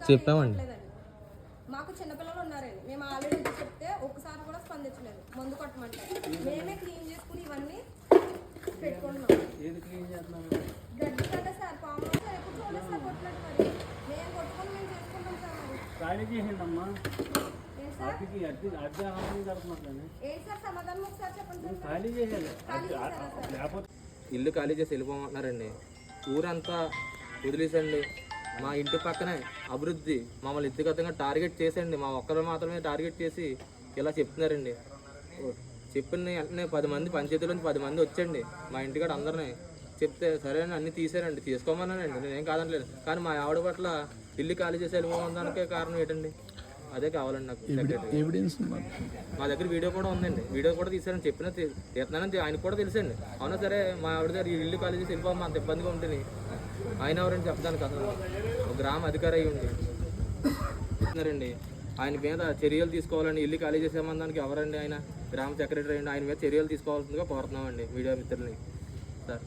చెప్పామండి. మాకు చిన్నపిల్లలు ఉన్నారండి, మేము ఆల్రెడీ చెప్తే ఒక్కసారి కూడా స్పందించలేదు. మందు కొట్టమంటే మేమే క్లీన్ చేసుకుని ఇవన్నీ పెట్టుకుంటున్నాం. గడ్డి కదా సార్, పాములు సార్ ఎప్పుడు చూడలేదు సార్ కొట్టినట్టు. మరి మేము కొట్టుకొని మేము చేసుకుంటాం సార్. ఏంటి సార్ సమాధానం ఒకసారి చెప్పండి సార్. ఇల్లు ఖాళీ చేసి వెళ్ళిపోమంటున్నారండి. ఊరంతా వదిలేసండి. మా ఇంటి పక్కనే అభివృద్ధి మమ్మల్ని వ్యక్తిగతంగా టార్గెట్ చేసండి. మా ఒక్కరు మాత్రమే టార్గెట్ చేసి ఇలా చెప్తున్నారండి. చెప్పిన వెంటనే 10 మంది పంచాయతీల నుంచి 10 మంది వచ్చండి మా ఇంటికాడ అందరినీ చెప్తే సరే అని అన్నీ తీసారండి. తీసుకోమన్నానండి, నేనేం కాదనలేదు. కానీ మా ఆవిడ పట్ల ఇల్లు ఖాళీ చేసి వెళ్ళిపోవడానికే కారణం ఏంటండి? అదే కావాలండి నాకు. ఎవిడెన్స్ మా దగ్గర వీడియో కూడా ఉందండి. వీడియో కూడా తీసారని చెప్పినా తీస్తున్నానని ఆయనకు కూడా తెలుసండి. అవునా సరే మా ఆవిడ దగ్గర ఇల్లు ఖాళీ చేసి వెళ్ళిపోమా అంత ఇబ్బందిగా ఉంటుంది. ఆయన ఎవరని చెప్పడానికి అసలు ఒక గ్రామ అధికారి అయ్యి ఉండి ఆయన మీద చర్యలు తీసుకోవాలని ఇల్లు ఖాళీ చేసేమన్నానికి ఎవరండి? ఆయన గ్రామ సెక్రటరీ అండి. ఆయన మీద చర్యలు తీసుకోవాల్సిందిగా కోరుతున్నామండి మీడియా మిత్రులని సార్.